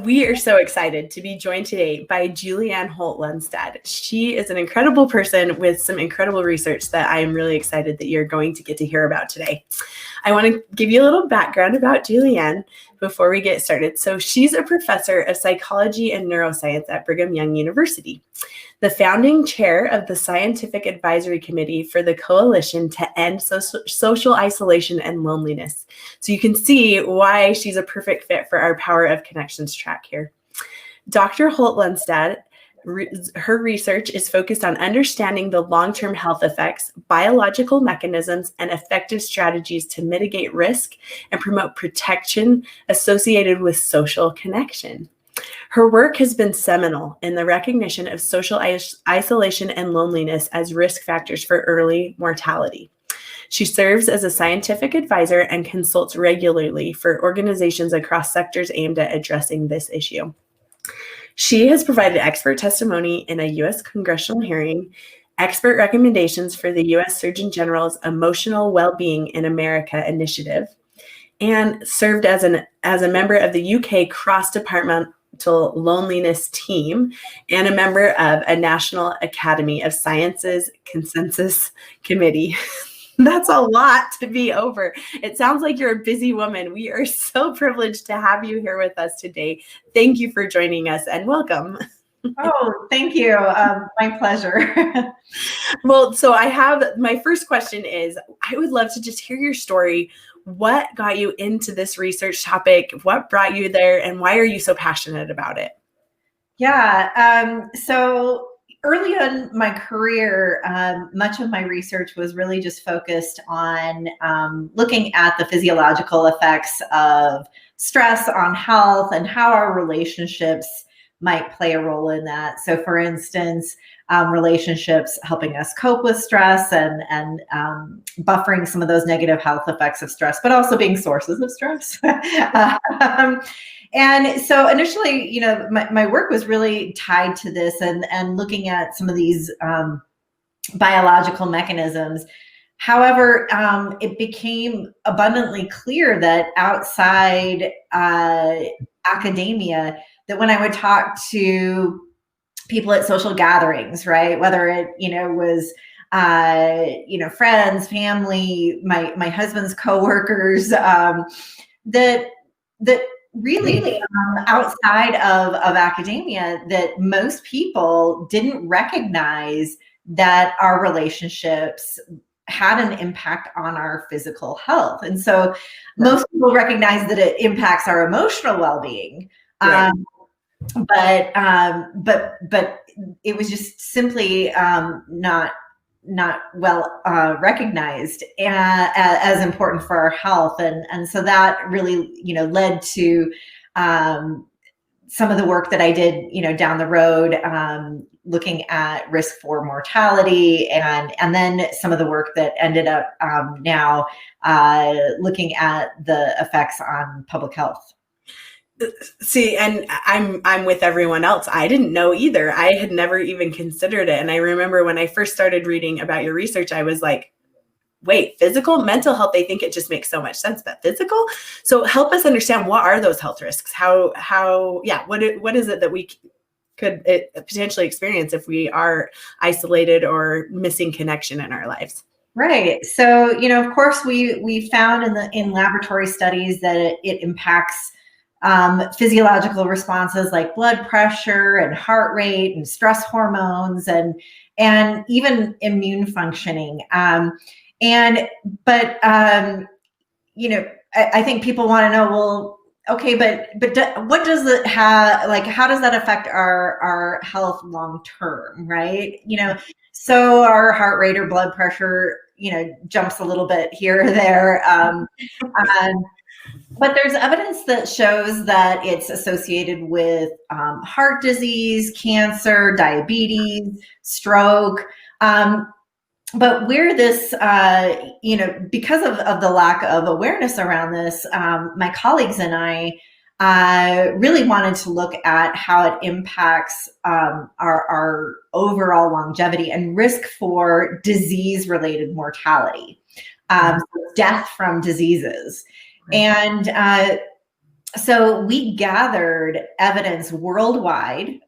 We are so excited to be joined today by Julianne Holt-Lunstad. She is an incredible person with some incredible research that I am really excited that you're going to get to hear about today. I want to give you a little background about Julianne before we get started. So she's a professor of psychology and neuroscience at Brigham Young University, the founding chair of the Scientific Advisory Committee for the Coalition to End Social Isolation and Loneliness. So you can see why she's a perfect fit for our Power of Connections track here. Dr. Holt-Lunstad, her research is focused on understanding the long-term health effects, biological mechanisms, and effective strategies to mitigate risk and promote protection associated with social connection. Her work has been seminal in the recognition of social isolation and loneliness as risk factors for early mortality. She serves as a scientific advisor and consults regularly for organizations across sectors aimed at addressing this issue. She has provided expert testimony in a U.S. congressional hearing, expert recommendations for the U.S. Surgeon General's Emotional Wellbeing in America initiative, and served as a member of the UK cross-departmental loneliness team and a member of a National Academy of Sciences Consensus Committee. That's a lot to be over. It sounds like you're a busy woman. We are so privileged to have you here with us today. Thank you for joining us and welcome. Oh, thank you. My pleasure. Well, so my first question is, I would love to just hear your story. What got you into this research topic? What brought you there? And why are you so passionate about it? Yeah. So early in my career, much of my research was really just focused on looking at the physiological effects of stress on health and how our relationships might play a role in that. So for instance, relationships helping us cope with stress and buffering some of those negative health effects of stress, but also being sources of stress. And so initially, my work was really tied to this and looking at some of these biological mechanisms. However, it became abundantly clear that outside academia, that when I would talk to people at social gatherings, right, whether it was friends, family, my husband's coworkers, that really outside of academia, that most people didn't recognize that our relationships had an impact on our physical health. And so most people recognize that it impacts our emotional well-being. Right. But it was just simply not well recognized as important for our health, and so that really led to some of the work that I did down the road, looking at risk for mortality, and then some of the work that ended up now looking at the effects on public health. See, and I'm with everyone else. I didn't know either. I had never even considered it. And I remember when I first started reading about your research, I was like, wait, physical, mental health, they think it just makes so much sense, but physical? So help us understand, what are those health risks? What is it that we could potentially experience if we are isolated or missing connection in our lives? Right. So, of course, we found in laboratory studies that it impacts physiological responses like blood pressure and heart rate and stress hormones and even immune functioning. I think people want to know, well, okay, but what does it have? Like, how does that affect our health long term, right? So our heart rate or blood pressure, jumps a little bit here or there. But there's evidence that shows that it's associated with heart disease, cancer, diabetes, stroke. But where this, because of the lack of awareness around this, my colleagues and I really wanted to look at how it impacts our overall longevity and risk for disease-related mortality, death from diseases. And so we gathered evidence worldwide,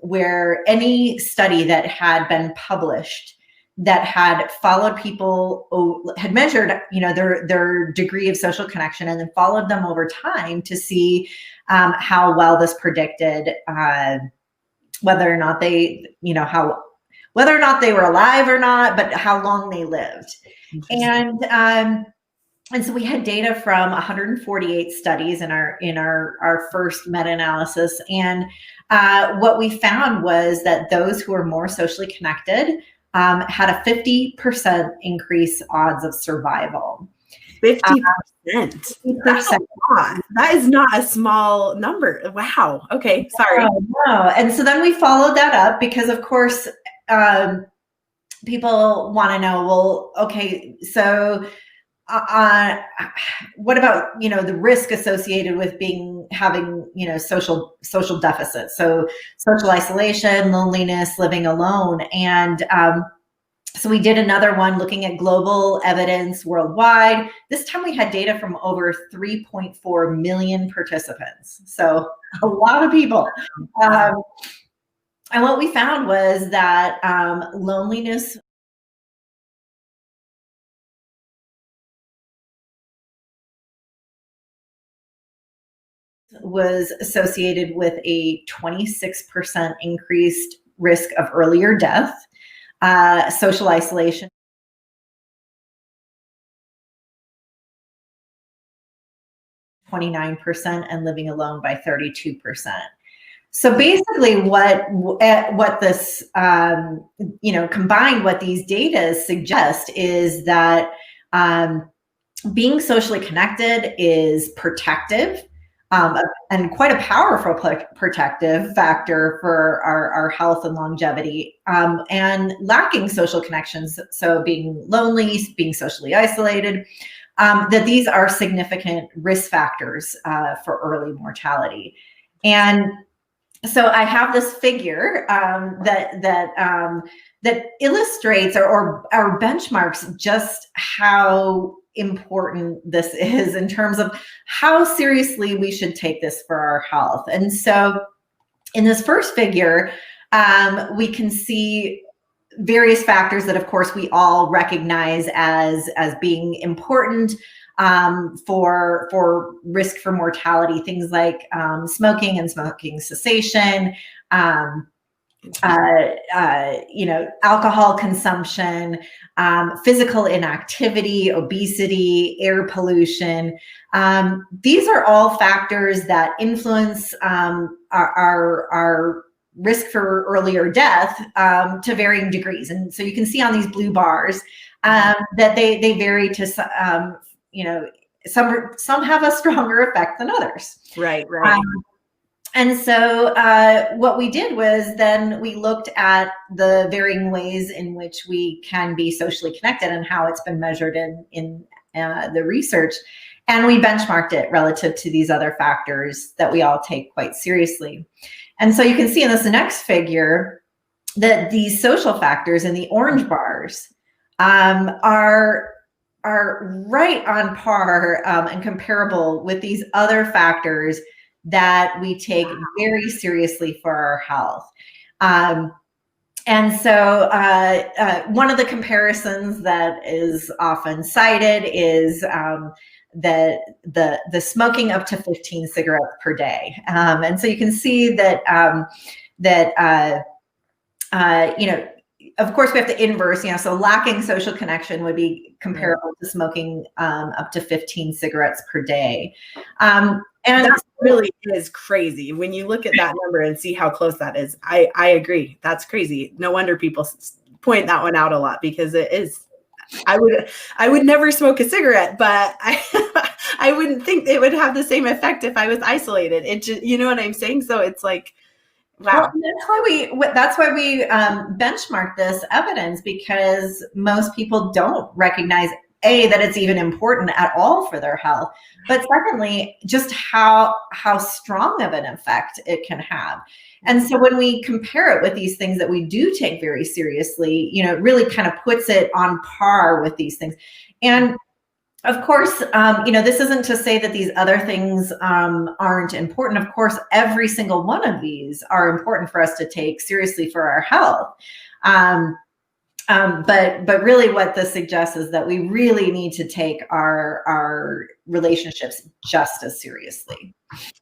where any study that had been published that had followed people, had measured, their degree of social connection, and then followed them over time to see how well this predicted whether or not they, whether or not they were alive or not, but how long they lived. And so we had data from 148 studies in our first meta-analysis. And what we found was that those who were more socially connected had a 50% increase odds of survival. 50%. That's a lot. That is not a small number. Wow. Okay. Sorry. No. And so then we followed that up because, of course, people want to know, well, okay, so what about, the risk associated with having social deficits? So social isolation, loneliness, living alone. And so we did another one looking at global evidence worldwide. This time we had data from over 3.4 million participants. So a lot of people. And what we found was that loneliness was associated with a 26% increased risk of earlier death, social isolation, 29%, and living alone by 32%. So basically what this, combined what these data suggest is that being socially connected is protective, and quite a powerful protective factor for our health and longevity, and lacking social connections, so being lonely, being socially isolated, that these are significant risk factors for early mortality. And so I have this figure that illustrates or benchmarks just how important this is in terms of how seriously we should take this for our health. And so in this first figure, we can see various factors that, of course, we all recognize as being important for risk for mortality, things like smoking and smoking cessation, alcohol consumption, physical inactivity, obesity, air pollution. These are all factors that influence our risk for earlier death to varying degrees. And so you can see on these blue bars that they vary to, some have a stronger effect than others. Right. And so what we did was then we looked at the varying ways in which we can be socially connected and how it's been measured in the research. And we benchmarked it relative to these other factors that we all take quite seriously. And so you can see in this next figure that these social factors in the orange bars are right on par and comparable with these other factors that we take very seriously for our health. And so one of the comparisons that is often cited is the smoking up to 15 cigarettes per day. And so you can see that of course we have to inverse, so lacking social connection would be comparable to smoking up to 15 cigarettes per day. And that really is crazy. When you look at that number and see how close that is, I agree. That's crazy. No wonder people point that one out a lot, because it is. I would never smoke a cigarette, but I wouldn't think it would have the same effect if I was isolated. It just, you know what I'm saying? So it's like, wow. Well, that's why we benchmark this evidence, because most people don't recognize that it's even important at all for their health, but secondly, just how strong of an effect it can have. And so when we compare it with these things that we do take very seriously, it really kind of puts it on par with these things. And Of course, this isn't to say that these other things aren't important. Of course, every single one of these are important for us to take seriously for our health. But really what this suggests is that we really need to take our relationships just as seriously.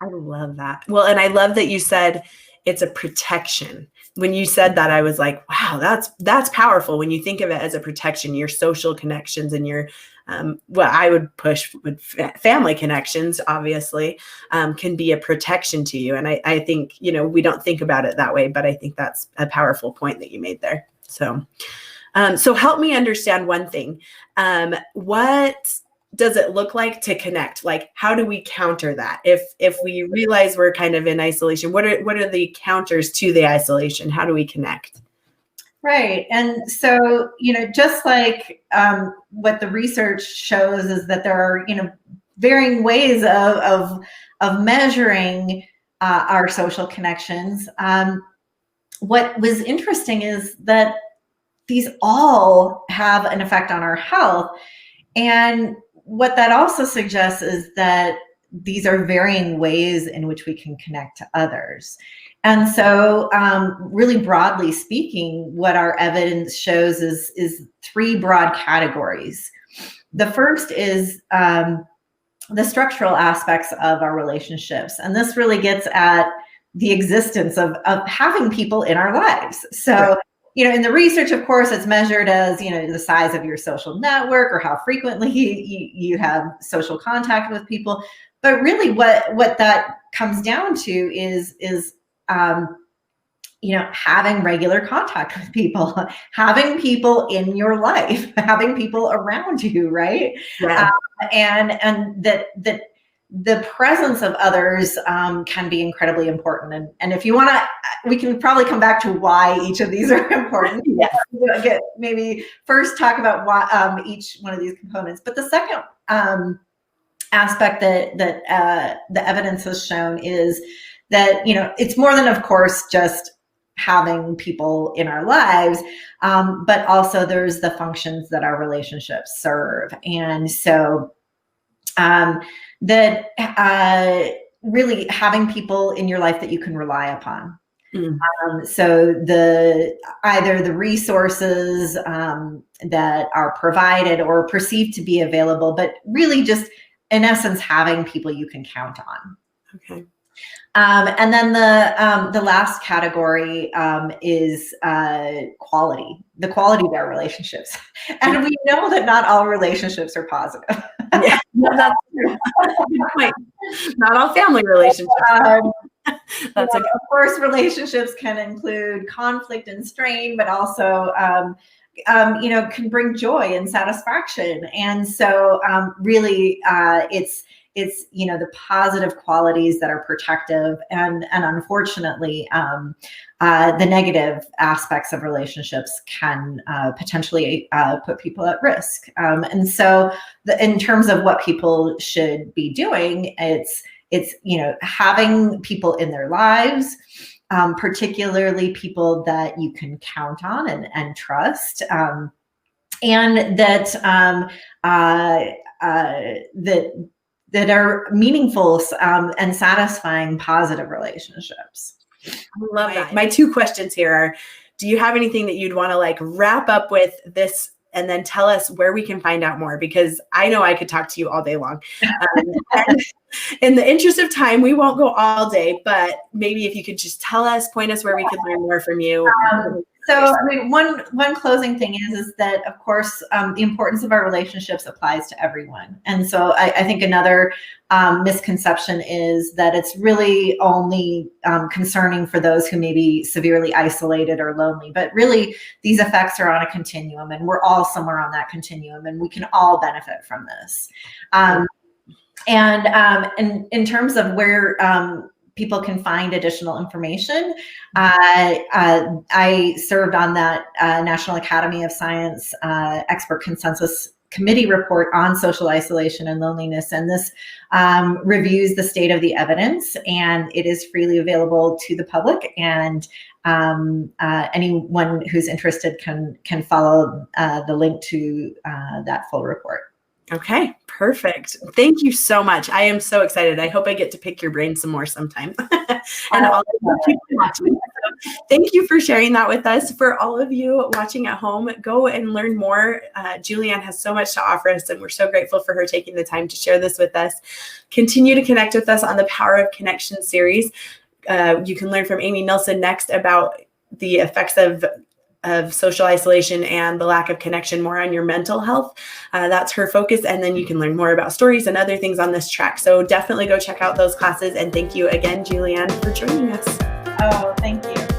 I love that. Well, and I love that you said it's a protection. When you said that, I was like, wow, that's powerful. When you think of it as a protection, your social connections and your, what I would push with family connections, obviously, can be a protection to you. And I think, we don't think about it that way, but I think that's a powerful point that you made there. So help me understand one thing. What does it look like to connect? Like, how do we counter that? If we realize we're kind of in isolation, what are the counters to the isolation? How do we connect? Right. And so, just like what the research shows is that there are, varying ways of measuring our social connections. What was interesting is that these all have an effect on our health. And what that also suggests is that these are varying ways in which we can connect to others. And so really broadly speaking, what our evidence shows is three broad categories. The first is the structural aspects of our relationships. And this really gets at the existence of having people in our lives. So, right. In the research, of course, it's measured as, the size of your social network or how frequently you have social contact with people. But really what that comes down to is having regular contact with people, having people in your life, having people around you, right? Yeah. And that the presence of others can be incredibly important. And if you want to, we can probably come back to why each of these are important. Yes. Maybe first talk about why each one of these components. But the second aspect that the evidence has shown is that, it's more than, of course, just having people in our lives, but also there's the functions that our relationships serve. And so really having people in your life that you can rely upon. So either the resources that are provided or perceived to be available, but really just in essence, having people you can count on. Okay. And then the last category is quality, the quality of our relationships. And we know that not all relationships are positive. Yeah, that's true. Good point. Not all family relationships. Of course, relationships can include conflict and strain, but also can bring joy and satisfaction. And so really it's the positive qualities that are protective, and unfortunately the negative aspects of relationships can potentially put people at risk. And so in terms of what people should be doing, it's having people in their lives, particularly people that you can count on and trust, and that are meaningful and satisfying positive relationships. I love that. My two questions here are, do you have anything that you'd want to wrap up with this, and then tell us where we can find out more? Because I know I could talk to you all day long. In the interest of time, we won't go all day, but maybe if you could just point us where we could learn more from you. So one closing thing is that, of course, the importance of our relationships applies to everyone. And so I think another misconception is that it's really only concerning for those who may be severely isolated or lonely. But really, these effects are on a continuum, and we're all somewhere on that continuum, and we can all benefit from this. And in terms of where people can find additional information, I served on that National Academy of Science Expert Consensus Committee report on social isolation and loneliness. And this reviews the state of the evidence, and it is freely available to the public. And anyone who's interested can follow the link to that full report. Okay, perfect. Thank you so much. I am so excited. I hope I get to pick your brain some more sometime. And all of you people watching. So thank you for sharing that with us. For all of you watching at home, go and learn more. Julianne has so much to offer us, and we're so grateful for her taking the time to share this with us. Continue to connect with us on the Power of Connection series. You can learn from Amy Nilsson next about the effects of social isolation and the lack of connection more on your mental health. That's her focus. And then you can learn more about stories and other things on this track. So definitely go check out those classes. And thank you again, Julianne, for joining us. Oh, thank you.